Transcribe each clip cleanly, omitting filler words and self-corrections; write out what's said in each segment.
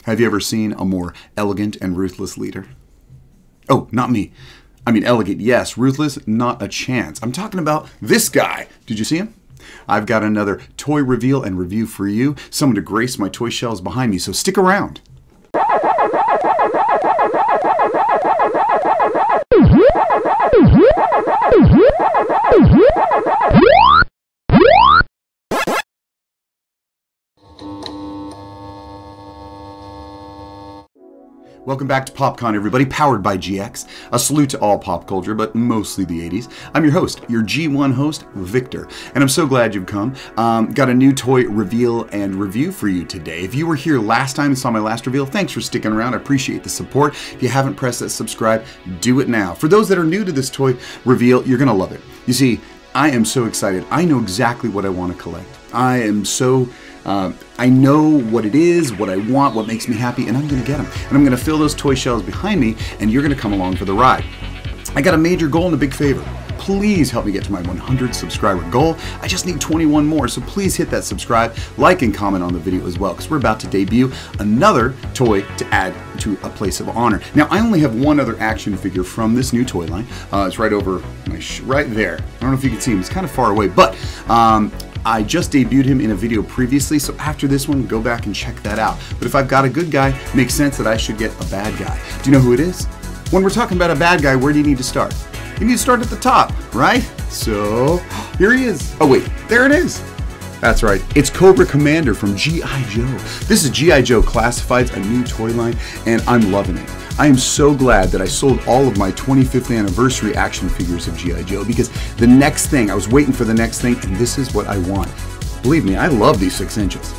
Have you ever seen a more elegant and ruthless leader? Oh, not me. I mean, elegant, yes. Ruthless, not a chance. I'm talking about this guy. Did you see him? I've got another toy reveal and review for you. Someone to grace my toy shelves behind me, so stick around. Welcome back to PopCon, everybody, powered by GX. A salute to all pop culture, but mostly the 80s. I'm your host, your G1 host, Victor, and I'm so glad you've come. Got a new toy reveal and review for you today. If you were here last time and saw my last reveal, thanks for sticking around. I appreciate the support. If you haven't pressed that subscribe, do it now. For those that are new to this toy reveal, you're going to love it. You see, I am so excited. I know exactly what I want to collect. I know what it is, what I want, what makes me happy, and I'm going to get them. And I'm going to fill those toy shelves behind me, and you're going to come along for the ride. I got a major goal and a big favor. Please help me get to my 100 subscriber goal. I just need 21 more, so please hit that subscribe, like, and comment on the video as well, because we're about to debut another toy to add to a place of honor. Now, I only have one other action figure from this new toy line. It's right over my right there. I don't know if you can see him. He's kind of far away, but I just debuted him in a video previously, so after this one, go back and check that out. But if I've got a good guy, it makes sense that I should get a bad guy. Do you know who it is? When we're talking about a bad guy, where do you need to start? You need to start at the top, right? So, here he is. Oh wait, there it is. That's right, it's Cobra Commander from G.I. Joe. This is G.I. Joe Classifieds, a new toy line, and I'm loving it. I am so glad that I sold all of my 25th anniversary action figures of G.I. Joe, because the next thing, I was waiting for the next thing, and this is what I want. Believe me, I love these 6 inches.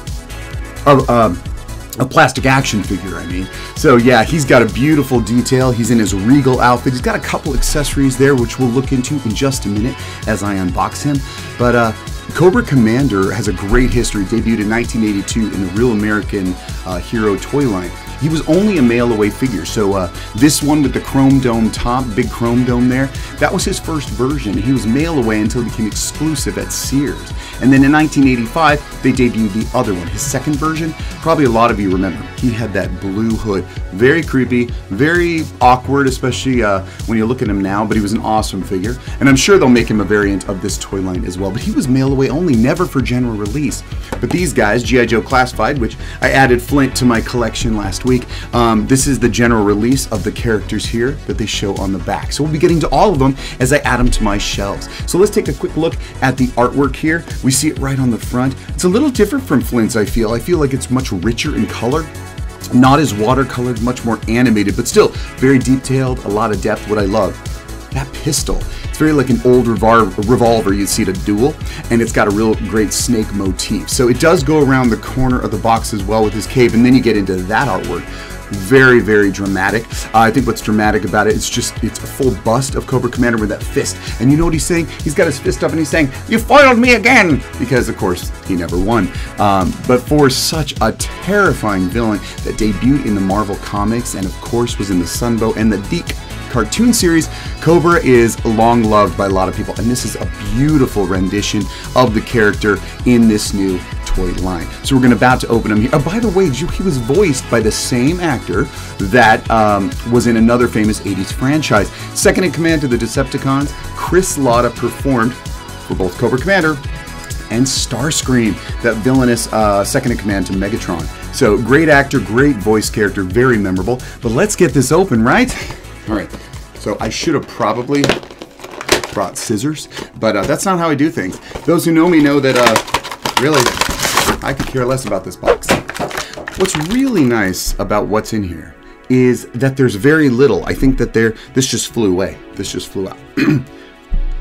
A plastic action figure, I mean. So yeah, he's got a beautiful detail. He's in his regal outfit. He's got a couple accessories there, which we'll look into in just a minute as I unbox him. But Cobra Commander has a great history. Debuted in 1982 in the Real American Hero toy line. He was only a mail-away figure, so this one with the chrome dome top, big chrome dome there, that was his first version. He was mail-away until he became exclusive at Sears. And then in 1985, they debuted the other one, his second version. Probably a lot of you remember. He had that blue hood. Very creepy, very awkward, especially when you look at him now, but he was an awesome figure. And I'm sure they'll make him a variant of this toy line as well, but he was mail-away only, never for general release. But these guys, G.I. Joe Classified, which I added Flint to my collection last week, this is the general release of the characters here that they show on the back. So we'll be getting to all of them as I add them to my shelves. So let's take a quick look at the artwork here. We see it right on the front. It's a little different from Flint's, I feel. I feel like it's much richer in color. Not as watercolored, much more animated, but still very detailed, a lot of depth. What I love, that pistol. It's very like an old revolver you'd see at a duel, and it's got a real great snake motif. So it does go around the corner of the box as well with his cape, and then you get into that artwork. Very, very dramatic. I think what's dramatic about it is just, it's a full bust of Cobra Commander with that fist. And you know what he's saying? He's got his fist up and he's saying, "You foiled me again!" Because, of course, he never won. But for such a terrifying villain that debuted in the Marvel Comics and, of course, was in the Sunbow and the Deke cartoon series, Cobra is long loved by a lot of people. And this is a beautiful rendition of the character in this new toy line. So we're about to open him here. Oh, by the way, he was voiced by the same actor that was in another famous 80s franchise. Second in command to the Decepticons, Chris Latta performed for both Cobra Commander and Starscream, that villainous second in command to Megatron. So great actor, great voice character, very memorable. But let's get this open, right? All right. So I should have probably brought scissors, but that's not how I do things. Those who know me know that really, I could care less about this box. What's really nice about what's in here is that there's very little. I think that this just flew away. This just flew out.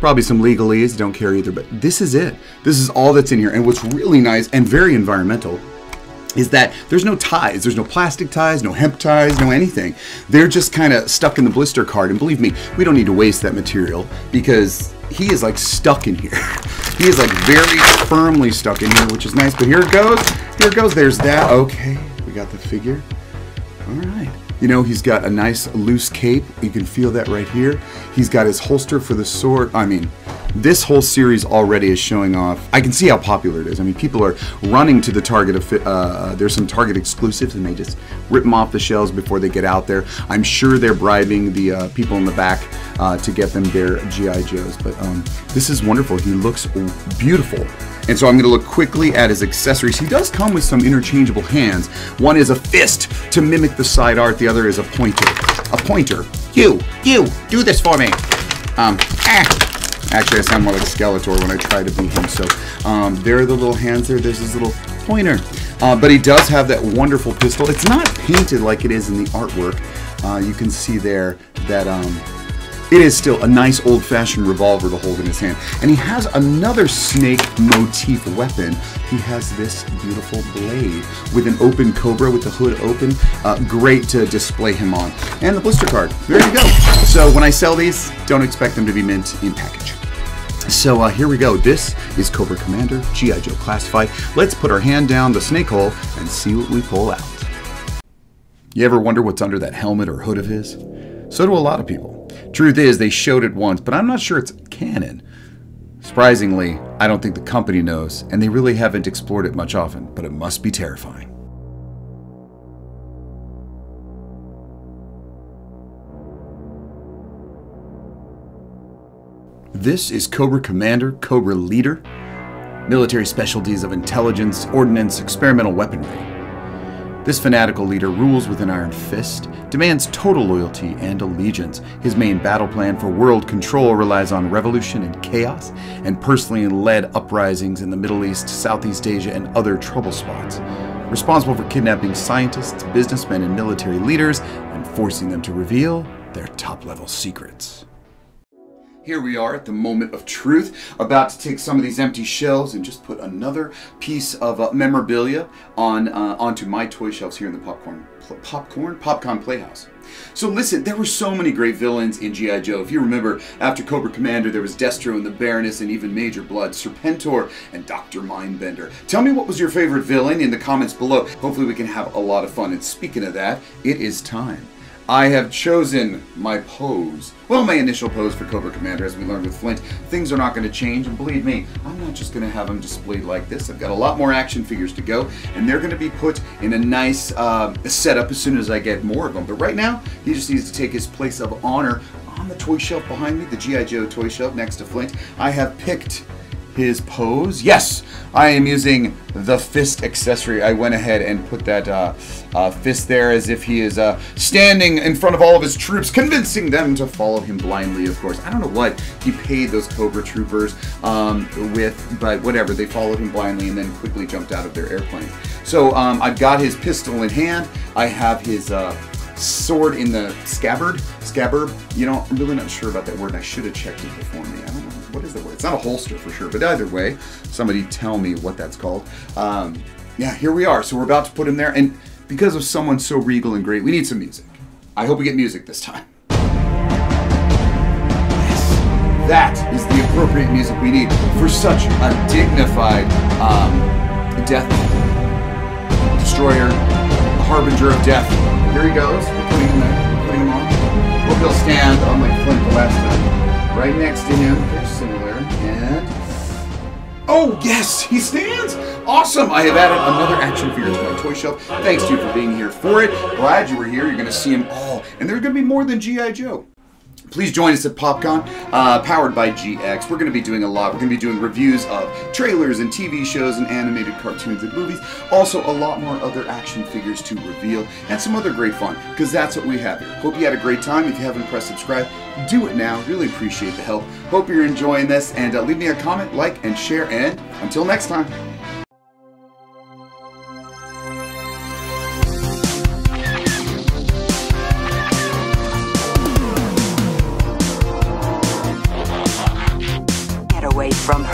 Probably some legalese, don't care either, but this is it. This is all that's in here. And what's really nice and very environmental is that there's no ties. There's no plastic ties, no hemp ties, no anything. They're just kind of stuck in the blister card. And believe me, we don't need to waste that material because he is like stuck in here. He is like very firmly stuck in here, which is nice. But here it goes. Here it goes. There's that. Okay, we got the figure. All right. You know, he's got a nice loose cape. You can feel that right here. He's got his holster for the sword. I mean, this whole series already is showing off. I can see how popular it is. I mean, people are running to the Target. There's some Target exclusives, and they just rip them off the shelves before they get out there. I'm sure they're bribing the people in the back to get them their G.I. Joes. But this is wonderful. He looks beautiful. And so I'm going to look quickly at his accessories. He does come with some interchangeable hands. One is a fist to mimic the side art. The other is a pointer. A pointer. You, do this for me. Actually, I sound more like Skeletor when I try to beat him. So there are the little hands there. There's his little pointer. But he does have that wonderful pistol. It's not painted like it is in the artwork. You can see there that it is still a nice old-fashioned revolver to hold in his hand. And he has another snake motif weapon. He has this beautiful blade with an open Cobra with the hood open. Great to display him on. And the blister card. There you go. So when I sell these, don't expect them to be mint in package. So here we go. This is Cobra Commander, G.I. Joe Classified. Let's put our hand down the snake hole and see what we pull out. You ever wonder what's under that helmet or hood of his? So do a lot of people. Truth is, they showed it once, but I'm not sure it's canon. Surprisingly, I don't think the company knows, and they really haven't explored it much often, but it must be terrifying. This is Cobra Commander, Cobra Leader, military specialties of intelligence, ordnance, experimental weaponry. This fanatical leader rules with an iron fist, demands total loyalty and allegiance. His main battle plan for world control relies on revolution and chaos, and personally led uprisings in the Middle East, Southeast Asia, and other trouble spots. Responsible for kidnapping scientists, businessmen, and military leaders, and forcing them to reveal their top-level secrets. Here we are at the moment of truth, about to take some of these empty shelves and just put another piece of memorabilia onto my toy shelves here in the Popcorn Playhouse. So listen, there were so many great villains in G.I. Joe. If you remember, after Cobra Commander, there was Destro and the Baroness and even Major Blood, Serpentor, and Dr. Mindbender. Tell me what was your favorite villain in the comments below. Hopefully we can have a lot of fun. And speaking of that, it is time. I have chosen my pose. Well, my initial pose for Cobra Commander, as we learned with Flint. Things are not going to change, and believe me, I'm not just going to have them displayed like this. I've got a lot more action figures to go, and they're going to be put in a nice setup as soon as I get more of them. But right now, he just needs to take his place of honor on the toy shelf behind me, the G.I. Joe toy shelf next to Flint. I have picked his pose. Yes, I am using the fist accessory. I went ahead and put that fist there as if he is standing in front of all of his troops, convincing them to follow him blindly, of course. I don't know what he paid those Cobra troopers with, but whatever. They followed him blindly and then quickly jumped out of their airplane. So I've got his pistol in hand. I have his sword in the scabbard. You know, I'm really not sure about that word. I should have checked it before me. I don't know. What is the word? It's not a holster for sure, but either way, somebody tell me what that's called. Yeah, here we are. So we're about to put him there, and because of someone so regal and great, we need some music. I hope we get music this time. Yes, that is the appropriate music we need for such a dignified death destroyer, a harbinger of death. Here he goes. We're putting him there. We're putting him on. Hope he'll stand unlike Flint the last time. Right next to him, very similar, and oh yes, he stands! Awesome! I have added another action figure to my toy shelf. Thanks to you for being here for it. Glad you were here. You're going to see them all, and there's going to be more than G.I. Joe. Please join us at PopCon, powered by GX. We're going to be doing a lot. We're going to be doing reviews of trailers and TV shows and animated cartoons and movies. Also, a lot more other action figures to reveal and some other great fun, because that's what we have here. Hope you had a great time. If you haven't pressed subscribe, do it now. Really appreciate the help. Hope you're enjoying this, and leave me a comment, like, and share, and until next time. Away from her.